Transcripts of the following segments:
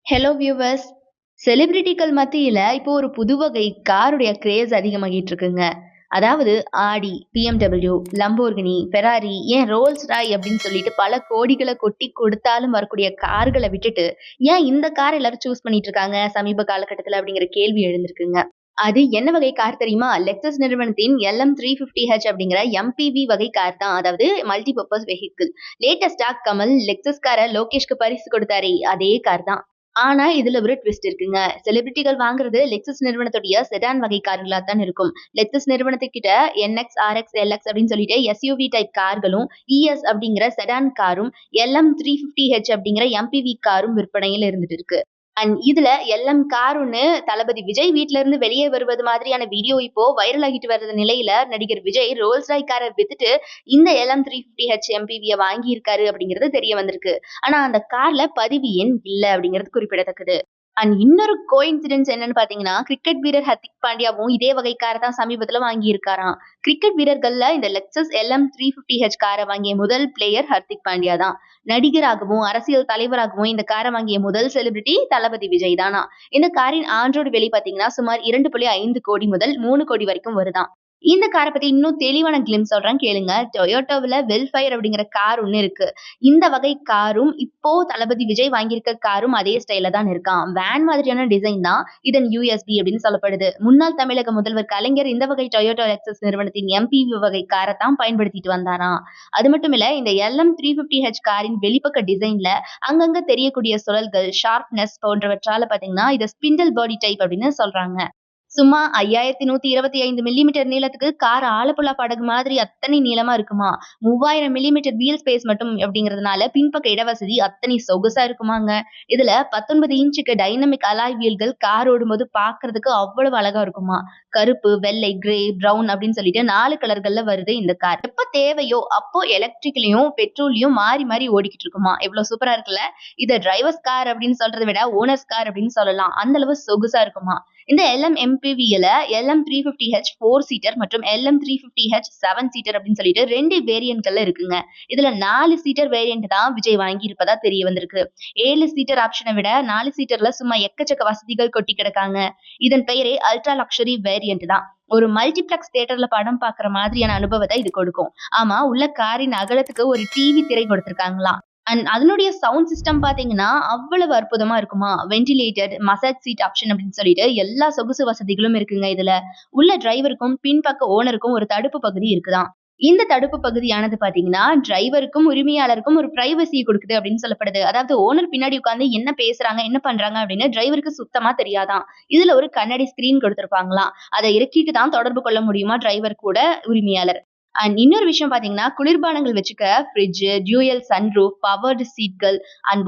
Hello viewers. செலிபிரிட்டிகள் மத்தியில இப்போ ஒரு புது வகை காருடைய கிரேஸ் அதிகமாகிட்டு இருக்குங்க. அதாவது ஆடி, BMW, லம்போர்கினி, ஃபெராரி, ஏன் ரோல்ஸ் ராய் அப்படின்னு சொல்லிட்டு பல கோடிகள கொட்டி கொடுத்தாலும் வரக்கூடிய கார்கள விட்டுட்டு, ஏன் இந்த கார் எல்லாரும் சூஸ் பண்ணிட்டு இருக்காங்க சமீப காலகட்டத்தில அப்படிங்கிற கேள்வி எழுந்திருக்குங்க. அது என்ன வகை கார் தெரியுமா? லெக்சஸ் நிறுவனத்தின் LM350H அப்படிங்கிற MPV வகை கார் தான். அதாவது மல்டி பர்ப்பஸ் வெஹிக்கிள். லேட்டஸ்டா கமல் லெக்சஸ் கார லோகேஷ்க்கு பரிசு கொடுத்தாரே அதே கார் தான். ஆனா, இதுல ஒரு ட்விஸ்ட் இருக்குங்க. செலிபிரிட்டிகள் வாங்குறது லெக்சஸ் நிறுவனத்துடைய செடான் வகை கார்களா தான் இருக்கும். லெக்சஸ் நிறுவனத்துக்கிட்ட NX, RX, LX அப்படின்னு சொல்லிட்டு SUV டைப் கார்களும், ES அப்படிங்கிற செடான் காரும், LM350H அப்படிங்கிற MPV காரும் விற்பனையில இருந்துட்டு இருக்கு. இதுல எல்எம் கார் ஒண்ணு தளபதி விஜய் வீட்ல இருந்து வெளியே வருவது மாதிரியான வீடியோ இப்போ வைரல் ஆகிட்டு வர்ற நிலையில நடிகர் விஜய் ரோல்ஸ் ராய் காரை வித்துட்டு இந்த LM350H MPV வாங்கி இருக்காரு அப்படிங்கிறது தெரிய வந்திருக்கு. ஆனா அந்த கார்ல பதிவு எண் இல்ல அப்படிங்கிறது குறிப்பிடத்தக்கது. இன்னொரு கோஇன்சிடென்ஸ் என்னன்னு பாத்தீங்கன்னா, கிரிக்கெட் வீரர் ஹர்திக் பாண்டியாவும் இதே வகை கார தான் சமீபத்துல வாங்கியிருக்காராம். கிரிக்கெட் வீரர்கள்ல இந்த லெக்சஸ் LM350H கார வாங்கிய முதல் பிளேயர் ஹர்திக் பாண்டியா தான். நடிகராகவும், அரசியல் தலைவராகவும் இந்த கார வாங்கிய முதல் செலிபிரிட்டி தளபதி விஜய் தானா. இந்த காரின் ஆன் ரோட் விலை பாத்தீங்கன்னா, சுமார் 2.5 கோடி முதல் 3 கோடி வரைக்கும் வருதாம். இந்த கார பத்தி இன்னும் தெளிவான கிளிம்ஸ் சொல்றேன் கேளுங்க. டொயோட்டாவுல வெல்ஃபயர் அப்படிங்கிற கார் ஒண்ணு இருக்கு. இந்த வகை காரும் இப்போ தளபதி விஜய் வாங்கியிருக்க காரும் அதே ஸ்டைல்ல தான் இருக்காம். வேன் மாதிரியான டிசைன் தான் இதன் யூஎஸ்பி அப்படின்னு சொல்லப்படுது. முன்னாள் தமிழக முதல்வர் கலைஞர் இந்த வகை டொயோட்டா லெக்சஸ் நிறுவனத்தின் MPV வகை காரை தான் பயன்படுத்திட்டு வந்தாராம். அது மட்டும் இல்ல, இந்த LM350H காரின் வெளிப்பக்க டிசைன்ல அங்கங்க தெரியக்கூடிய சுழல்கள், ஷார்ப்னஸ் போன்றவற்றால பாத்தீங்கன்னா இதை ஸ்பிண்டல் பாடி டைப் அப்படின்னு சொல்றாங்க. சும்மா 5125 மில்லிமீட்டர் நீளத்துக்கு கார் ஆலப்புழா படகு மாதிரி அத்தனை நீளமா இருக்குமா. 3000 மில்லிமீட்டர் வீல் ஸ்பேஸ் மட்டும் அப்படிங்கிறதுனால பின்பக்க இடவசதி அத்தனை சொகுசா இருக்குமாங்க. இதுல 19 இன்ச்சுக்கு டைனமிக் அலாய் வீல்கள் கார் ஓடும்போது பாக்குறதுக்கு அவ்வளவு அழகா இருக்குமா. கருப்பு, வெள்ளை, கிரே, பிரவுன் அப்படின்னு சொல்லிட்டு 4 கலர்கள்ல வருது இந்த கார். எப்ப தேவையோ அப்போ எலக்ட்ரிக்லயும் பெட்ரோல்லயும் மாறி மாறி ஓடிக்கிட்டு இருக்குமா. எவ்வளவு சூப்பரா இருக்குல்ல. இத டிரைவர்ஸ் கார் அப்படின்னு சொல்றதை விட ஓனர்ஸ் கார் அப்படின்னு சொல்லலாம். அந்த அளவு சொகுசா இருக்குமா. இந்த MPVல LM350H 4 சீட்டர் மற்றும் LM350H 7 சீட்டர் அப்படின்னு சொல்லிட்டு 2 வேரியன்ட்கள்ல இருக்குங்க. இதுல 4 சீட்டர் வேரியன்ட் தான் விஜய் வாங்கி இருப்பதா தெரிய வந்திருக்கு. 7 சீட்டர் ஆப்ஷனை விட 4 சீட்டர்ல சும்மா எக்கச்சக்க வசதிகள் கொட்டி கிடக்காங்க. இதன் பெயரே அல்ட்ரா லக்ஸரி வேரியன்ட் தான். ஒரு மல்டிபிளெக்ஸ் தியேட்டர்ல படம் பாக்குற மாதிரியான அனுபவத்தை இது கொடுக்கும். ஆமா, உள்ள காரின் அகலத்துக்கு ஒரு டிவி திரை கொடுத்திருக்காங்களாம். அதனுடைய சவுண்ட் சிஸ்டம் பாத்தீங்கன்னா அவ்வளவு அற்புதமா இருக்குமா. வென்டிலேட்டட், மசாஜ் சீட் ஆப்ஷன் அப்படின்னு சொல்லிட்டு எல்லா சொகுசு வசதிகளும் இருக்குங்க இதுல. உள்ள டிரைவருக்கும் பின்பக்க ஓனருக்கும் ஒரு தடுப்பு பகுதி இருக்குதாம். இந்த தடுப்பு பகுதியானது பாத்தீங்கன்னா டிரைவருக்கும் உரிமையாளருக்கும் ஒரு பிரைவசி கொடுக்குது அப்படின்னு சொல்லப்படுது. அதாவது ஓனர் பின்னாடி உட்கார்ந்து என்ன பேசுறாங்க, என்ன பண்றாங்க அப்படின்னு டிரைவருக்கு சுத்தமா தெரியாதாம். இதுல ஒரு கண்ணாடி ஸ்கிரீன் கொடுத்திருப்பாங்களாம். அதை இறக்கிட்டு தான் தொடர்பு கொள்ள முடியுமா டிரைவர் கூட உரிமையாளர். இன்னொரு விஷயம் பாத்தீங்கன்னா, குளிர்பானங்கள் வச்சுக்க ஃப்ரிட்ஜ், டியூயல் சன்ரூஃப், பவர்டு சீட்கள்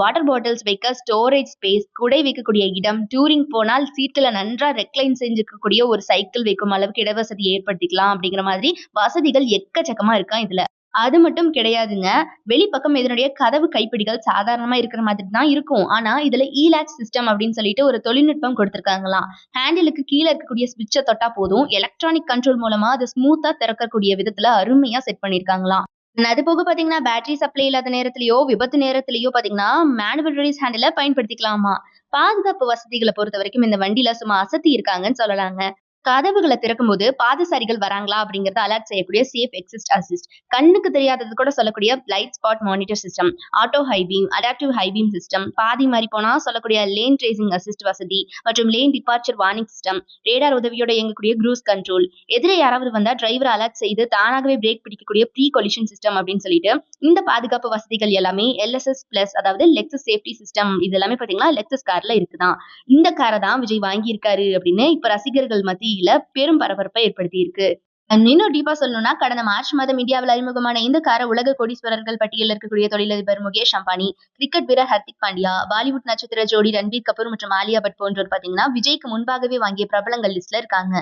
வாட்டர் பாட்டில்ஸ் வைக்க ஸ்டோரேஜ் ஸ்பேஸ், குடை வைக்கக்கூடிய இடம், டூரிங் போனால் சீட்ல நன்றா ரெக்லைன் செஞ்சுக்கக்கூடிய ஒரு சைக்கிள் வைக்கும் அளவுக்கு இடவசதி ஏற்படுத்திக்கலாம் அப்படிங்கிற மாதிரி வசதிகள் எக்கச்சக்கமா இருக்காம் இதுல. அது மட்டும் கிடையாதுங்க. வெளிப்பக்கம் இதனுடைய கதவு கைப்பிடிகள் சாதாரணமா இருக்கிற மாதிரி தான் இருக்கும். ஆனா இதுல லாட்ச் சிஸ்டம் அப்படின்னு சொல்லிட்டு ஒரு தொழில்நுட்பம் கொடுத்திருக்காங்களாம். ஹேண்டிலுக்கு கீழ இருக்கக்கூடிய ஸ்விட்ச தொட்டா போதும், எலக்ட்ரானிக் கண்ட்ரோல் மூலமா அது ஸ்மூத்தா திறக்கக்கூடிய விதத்துல அருமையா செட் பண்ணியிருக்காங்களாம். அது போக பாத்தீங்கன்னா, பேட்டரி சப்ளை இல்லாத நேரத்திலயோ, விபத்து நேரத்திலயோ பாத்தீங்கன்னா, மேனுவல் ரிலீஸ் ஹேண்டில பயன்படுத்திக்கலாமா. பாதுகாப்பு வசதிகளை பொறுத்த வரைக்கும் இந்த வண்டியில சும்மா அசத்தி இருக்காங்கன்னு சொல்லலாங்க. கதவுகள திறக்கும்போது பாதசாரிகள் வராங்களா அப்படிங்கறத அலர்ட் செய்யக்கூடிய சேஃப் எக்ஸிஸ்ட் அசிஸ்ட், கண்ணுக்கு தெரியாதது கூட சொல்லக்கூடிய light spot monitor system, auto high beam, adaptive high beam system, பாதி மாறி போனா சொல்லக்கூடிய லேன் ட்ரேசிங் அசிஸ்ட் வசதி மற்றும் lane departure warning system, radar உதவியோட இயங்கக்கூடிய க்ரூஸ் கண்ட்ரோல், எதிரே யாராவது வந்தா டிரைவர் அலர்ட் செய்து தானாகவே பிரேக் பிடிக்கக்கூடிய ப்ரீ கொலிஷன் சிஸ்டம் அப்படின்னு சொல்லிட்டு இந்த பாதுகாப்பு வசதிகள் எல்லாமே LSS பிளஸ், அதாவது லெக்சஸ் சேஃப்டி சிஸ்டம், இது எல்லாமே பாத்தீங்கன்னா லெக்சஸ் கார்ல இருக்குதான். இந்த காரை தான் விஜய் வாங்கியிருக்காரு அப்படின்னு இப்ப ரசிகர்கள் மத்தியில பெரும் பரபரப்பை ஏற்படுத்தி இருக்கு. இன்னும் டீப்பா சொல்லணும்னா, கடந்த மார்ச் மாதம் இந்தியாவில் அறிமுகமான இந்த காரை உலக கோடீஸ்வரர்கள் பட்டியலில் இருக்கக்கூடிய தொழிலதிபர் முகேஷ் அம்பானி, கிரிக்கெட் வீரர் ஹர்திக் பாண்டியா, பாலிவுட் நட்சத்திர ஜோடி ரன்பீர் கபூர் மற்றும் ஆலியா பட் போன்றோர் பாத்தீங்கன்னா விஜய்க்கு முன்பாகவே வாங்கிய பிரபலங்கள் லிஸ்ட்ல இருக்காங்க.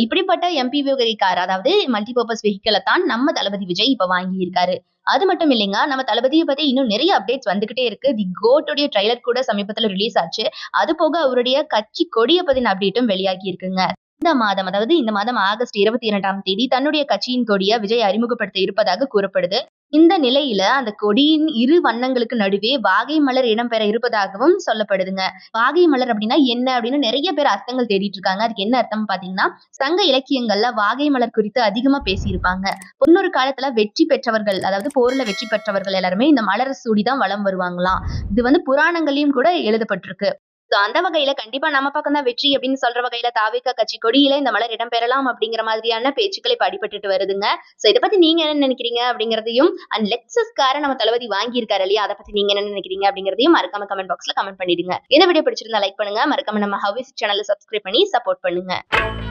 இப்படிப்பட்ட MPV வகை கார், அதாவது மல்டிபர்பஸ் வெஹிக்கிளை தான் நம்ம தளபதி விஜய் இப்ப வாங்கி இருக்காரு. அது மட்டும் இல்லைங்க, நம்ம தளபதியை பத்தி இன்னும் நிறைய அப்டேட்ஸ் வந்துகிட்டே இருக்கு. தி கோட்டுடைய ட்ரைலர் கூட சமீபத்துல ரிலீஸ் ஆச்சு. அது போக அவருடைய கட்சி கொடிய பத்தின அப்டேட்டும் வெளியாகி இருக்குங்க. இந்த மாதம் ஆகஸ்ட் 22ஆம் தேதி தன்னுடைய கட்சியின் கொடியை விஜய் அறிமுகப்படுத்த இருப்பதாக கூறப்படுது. இந்த நிலையில அந்த கொடியின் இரு வண்ணங்களுக்கு நடுவே வாகை மலர் இடம்பெற இருப்பதாகவும் சொல்லப்படுதுங்க. வாகை மலர் அப்படின்னா என்ன அப்படின்னு நிறைய பேர் அர்த்தங்கள் தேடிட்டு இருக்காங்க. அதுக்கு என்ன அர்த்தம் பாத்தீங்கன்னா, சங்க இலக்கியங்கள்ல வாகை மலர் குறித்து அதிகமா பேசியிருப்பாங்க. முன்னொரு காலத்துல வெற்றி பெற்றவர்கள், அதாவது போர்ல வெற்றி பெற்றவர்கள் எல்லாருமே இந்த மலர் சூடிதான் வலம் வருவாங்களாம். இது புராணங்களையும் கூட எழுதப்பட்டிருக்கு. அந்த வகையில கண்டிப்பா நம்ம பக்கம் தான் வெற்றி அப்படின்னு சொல்ற வகையில தாவேகா கட்சி கொடியில இந்த மலர் இடம்பெறலாம் அப்படிங்கிற மாதிரியான பேச்சுக்கள் இப்ப அடிபட்டுட்டு வருதுங்க. சோ இதை பத்தி நீங்க என்ன நினைக்கிறீங்க அப்படிங்கறதையும், அண்ட் லெக்சஸ் காரை நம்ம தளபதி வாங்கியிருக்காரு இல்லையா, அதை பத்தி நீங்க என்ன நினைக்கிறீங்க அப்படிங்கறதையும் மறக்காம கமெண்ட் பாக்ஸ்ல கமெண்ட் பண்ணிடுங்க. இந்த வீடியோ பிடிச்சிருந்தா லைக் பண்ணுங்க, மறக்காம நம்ம ஹவ்ஸ் சேனலை சப்ஸ்கிரைப் பண்ணி சப்போர்ட் பண்ணுங்க.